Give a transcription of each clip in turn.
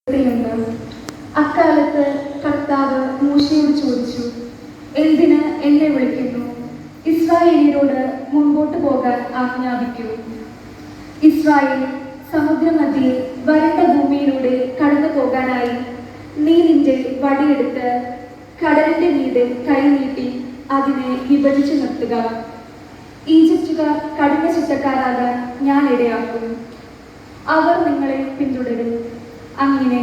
നിന്ന് അക്കാലത്ത് കർത്താവ് മോശെയോട് ചോദിച്ചു, എന്തിന് എന്നെ വിളിക്കുന്നു? ഇസ്രായേലിയരോട് മുൻപോട്ട് പോകാൻ ആജ്ഞാപിക്കൂ. ഇസ്രായേൽ സമുദ്രമധ്യേ വരണ്ട ഭൂമിയിലൂടെ കടന്നു പോകാനായി നീ നിന്റെ വടിയെടുത്ത് കടലിന്റെ മീതെ കൈനീട്ടി അതിനെ വിഭജിച്ചു നിർത്തുക. ഈജിപ്തുകാർ കഠിന ചിത്തക്കാരാകാൻ ഞാൻ ഇടയാക്കും. അവർ നിങ്ങളെ പിന്തുടരും. അങ്ങനെ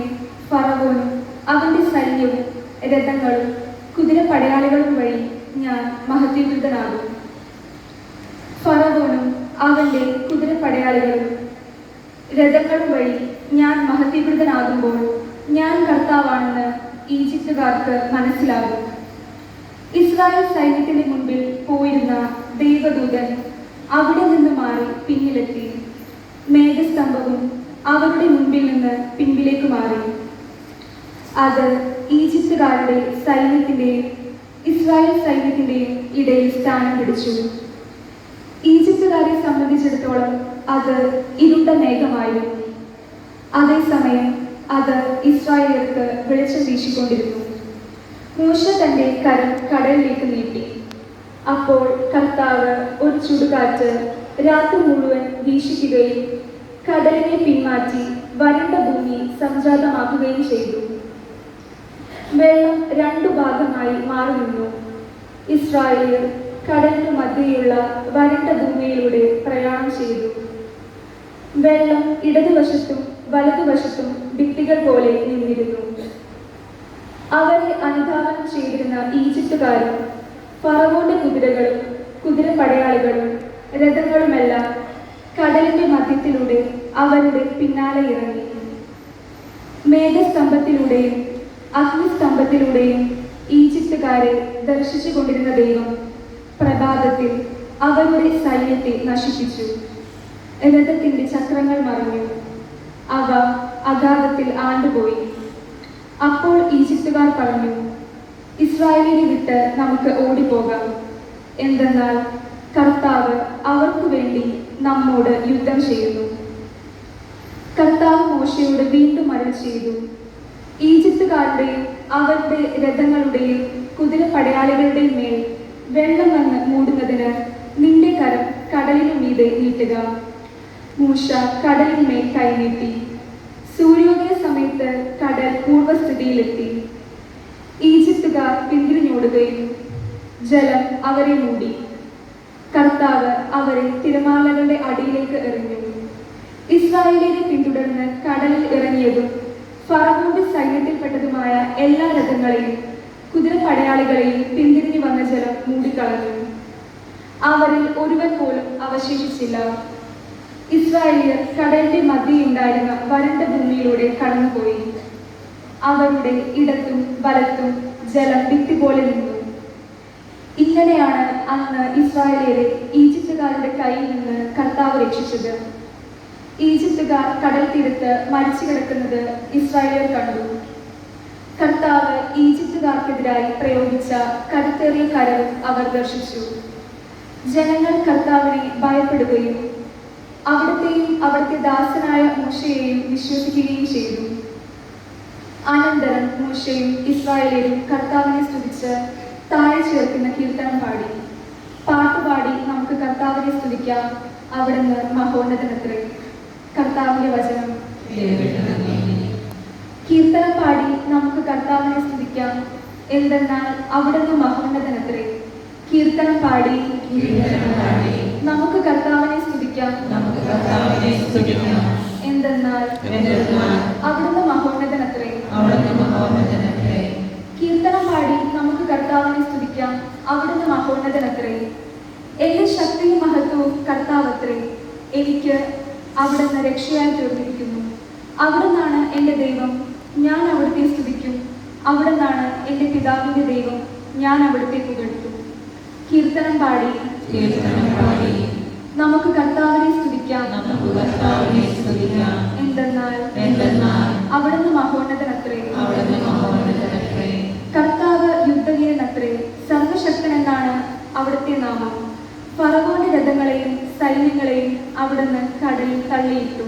ഫറവോനും അവന്റെ സൈന്യവും രഥങ്ങളും കുതിരപ്പടയാളികളും വഴി ഞാൻ മഹത്വീകൃതനാകും. ഫറവോനും അവന്റെ കുതിരപ്പടയാളികളും രഥങ്ങളും വഴി ഞാൻ മഹത്വീകൃതനാകുമ്പോൾ ഞാൻ കർത്താവാണെന്ന് ഈജിപ്തുകാർക്ക് മനസ്സിലാകും. ഇസ്രായേൽ സൈന്യത്തിന് മുൻപിൽ പോയിരുന്ന ദൈവദൂതൻ അവിടെ നിന്ന് മാറി പിന്നിലെത്തി. മേഘസ്തംഭവും അവരുടെ മുൻപിൽ നിന്ന് പിൻപിലേക്ക് മാറി. അത് ഈജിപ്തുകാരുടെ സൈന്യത്തിന്റെയും ഇസ്രായേൽ സൈന്യത്തിന്റെയും ഇടയിൽ സ്ഥാനം പിടിച്ചു. ഈജിപ്തുകാരെ സംബന്ധിച്ചിടത്തോളം അത് ഇരുണ്ട മേഘമായിരുന്നു. അതേസമയം അത് ഇസ്രായേലിയർക്ക് വെളിച്ചം വീശിക്കൊണ്ടിരുന്നു. മോശ തന്റെ കരം കടലിലേക്ക് നീട്ടി. അപ്പോൾ കർത്താവ് ഒരു ചുടുകാറ്റ് രാത്രി മുഴുവൻ വീശിക്കുകയും കടലിനെ പിന്മാറ്റി വരണ്ട ഭൂമി സംജാതമാക്കുകയും ചെയ്തു. വെള്ളം രണ്ടു ഭാഗമായി മാറി നിന്നു. ഇസ്രായേലിയർ കടലിനു മധ്യയുള്ള വരണ്ട ഭൂമിയിലൂടെ പ്രയാണം ചെയ്തു. വെള്ളം ഇടതുവശത്തും വലതുവശത്തും ഭിത്തികൾ പോലെ നിന്നിരുന്നു. അവരെ അനുധാവനം ചെയ്തിരുന്ന ഈജിപ്തുകാരും ഫറവോന്റെ കുതിരകളും കുതിരപ്പടയാളികളും രഥങ്ങളുമെല്ലാം കടലിന്റെ മധ്യത്തിലൂടെ അവരുടെ പിന്നാലെ ഇറങ്ങി. മേഘസ്തംഭത്തിലൂടെയും അഗ്നിസ്തംഭത്തിലൂടെയും ഈജിപ്തുകാരെ ദർശിച്ചു കൊണ്ടിരുന്ന ദൈവം പ്രഭാതത്തിൽ അവരുടെ സൈന്യത്തെ നശിപ്പിച്ചു. രഥത്തിന്റെ ചക്രങ്ങൾ മറിഞ്ഞു. അവ അഗാധത്തിൽ ആണ്ടുപോയി. അപ്പോൾ ഈജിപ്തുകാർ പറഞ്ഞു, ഇസ്രായേലിനെ വിട്ട് നമുക്ക് ഓടിപ്പോകാം. എന്തെന്നാൽ കർത്താവ് അവർക്ക് വേണ്ടി നമ്മോട് യുദ്ധം ചെയ്യുന്നു. കർത്താവ് മോശയോട് വീണ്ടും അരുളി ചെയ്തു, ഈജിപ്തുകാരുടെയും അവരുടെ രഥങ്ങളുടെയും കുതിരപ്പടയാളികളുടെയും മേൽ വെള്ളം വന്ന് മൂടുന്നതിന് നിന്റെ കരം കടലിനു മീതെ നീട്ടുക. മൂശ കടലിന്മേൽ കൈനീട്ടി. സൂര്യോദയ സമയത്ത് കടൽ പൂർവ്വസ്ഥിതിയിലെത്തി. ഈജിപ്തുകാർ പിന്തിരിഞ്ഞോടുകയും ജലം അവരെ മൂടി. കർത്താവ് അവരെ തിരമാലകളുടെ അടിയിലേക്ക് എറിഞ്ഞു. ഇസ്രായേലിനെ പിന്തുടർന്ന് കടലിൽ ഇറങ്ങിയതും ഫറവോന്റെ സൈന്യത്തിൽപ്പെട്ടതുമായ എല്ലാ രഥങ്ങളെയും കുതിരപ്പടയാളികളെയും പിന്തിരിഞ്ഞു വന്ന ജലം മൂടിക്കളഞ്ഞു. അവരിൽ ഒരുവൻ പോലും അവശേഷിച്ചില്ല. ഇസ്രായേലിയർ കടലിന്റെ മധ്യയുണ്ടായിരുന്ന വരണ്ട ഭൂമിയിലൂടെ കടന്നുപോയി. അവരുടെ ഇടത്തും വലത്തും ജലം ഭിത്തി പോലെ നിന്നു. ഇങ്ങനെയാണ് അന്ന് ഇസ്രായേലിയരെ ഈജിപ്തുകാരുടെ കയ്യിൽ നിന്ന് കർത്താവ് രക്ഷിച്ചത്. ഈജിപ്തുകാർ കടൽ തീരത്ത് മരിച്ചു കിടക്കുന്നത് ഇസ്രായേലിയർ കണ്ടു. കർത്താവ് ഈജിപ്തുകാർക്കെതിരായി പ്രയോഗിച്ച കരുത്തേറിയ കരം അവർ ദർശിച്ചു. ജനങ്ങൾ കർത്താവിനെ ഭയപ്പെടുകയും അവിടുത്തെയും അവിടുത്തെ ദാസനായ മോശയെയും വിശ്വസിക്കുകയും ചെയ്തു. അനന്തരം മോശയും ഇസ്രായേലിയരും കർത്താവിനെ സ്തുതിച്ച് താഴെ ചേർക്കുന്ന കീർത്തനം പാടി. പാട്ടുപാടി നമുക്ക് കർത്താവിനെ സ്തുതിക്കാം. അവിടുന്ന് മഹോന്നതനത്രേ. കർത്താവിന്റെ വചനം. കീർത്തനം പാടി നമുക്ക് കർത്താവിനെ സ്തുതിക്കാം. എന്തെന്നാൽ അവിടുന്ന് മഹോന്നതനത്രേ. കീർത്തനം പാടി നമുക്ക് കർത്താവിനെ സ്തുതിക്കാം. എന്തെന്നാൽ അവിടുന്ന് മഹോന്നതനത്രേ. കീർത്തനം പാടി നമുക്ക് കർത്താവിനെ സ്തുതിക്കാം. അവിടുന്ന് മഹോന്നതനത്രേ. എന്റെ ശക്തിയും മഹത്വവും കർത്താവത്രേ. എനിക്ക് അവിടുന്ന് രക്ഷയായി തീർന്നിരിക്കുന്നു. അവിടുന്നാണ് എൻ്റെ ദൈവം, ഞാൻ അവിടുത്തെ സ്തുതിക്കും. അവിടുന്നാണ് എൻ്റെ പിതാവിൻ്റെ ദൈവം, ഞാൻ അവിടുത്തെ പുകഴ്ത്തും. കീർത്തനം പാടി നമുക്ക് കർത്താവിനെ സ്തുതിക്കാം. എന്തെന്നാൽ അവിടുന്ന് മഹോന്നതനത്രേ. കർത്താവ് യുദ്ധവീരനത്രേ. സർവശക്തൻ എന്നാണ് അവിടുത്തെ നാമം. ഫറവോന്റെ രഥങ്ങളെയും സൈന്യങ്ങളെയും അവിടുന്ന് കടലിൽ തള്ളിയിട്ടു.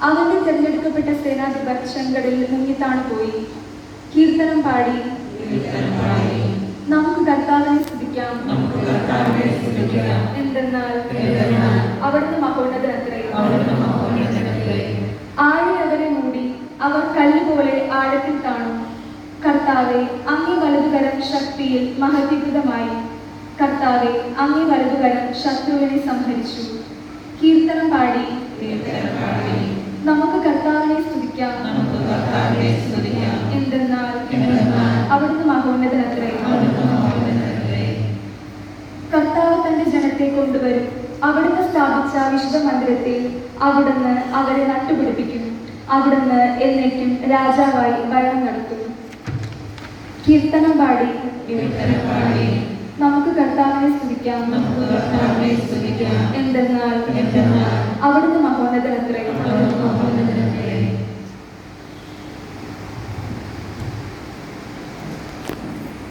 അവന്റെ തിരഞ്ഞെടുക്കപ്പെട്ട സേനാധിപർ ചെങ്കടലിൽ മുങ്ങിത്താണു പോയി. കീർത്തനം പാടി നമുക്ക് കർത്താവിനെ സ്തുതിക്കാം. എന്തെന്നാൽ അവിടുന്ന് മഹോന്നതനത്രേ. ആഴി അവരെ മൂടി, അവർ കല്ലുപോലെ ആഴത്തിൽ താണു. കർത്താവെ, അങ്ങേ വലതുകരം ശക്തിയിൽ മഹത്വീകൃതമായി. കർത്താവെ, അങ്ങേ വലതുകരം ശത്രുവിനെ സംഹരിച്ചു. കീർത്തനം പാടി നമുക്ക് കർത്താവിനെ സ്തുതിക്കാം. എന്തെന്നാൽ അവിടുന്ന് മഹോന്നതനത്രേ. കർത്താവ് തന്റെ ജനത്തെ കൊണ്ടുവരും. അവിടുന്ന് സ്ഥാപിച്ച വിശുദ്ധ മന്ദിരത്തിൽ അവിടുന്ന് അവരെ നട്ടുപിടിപ്പിക്കും. അവിടുന്ന് എന്നേക്കും രാജാവായി ഭരണം നടത്തും. കീർത്തനം പാടി നമുക്ക് കർത്താവിനെ സ്തുതിക്കാം. എന്തെന്നാൽ അവിടുന്ന് മഹോന്നതനത്രേ.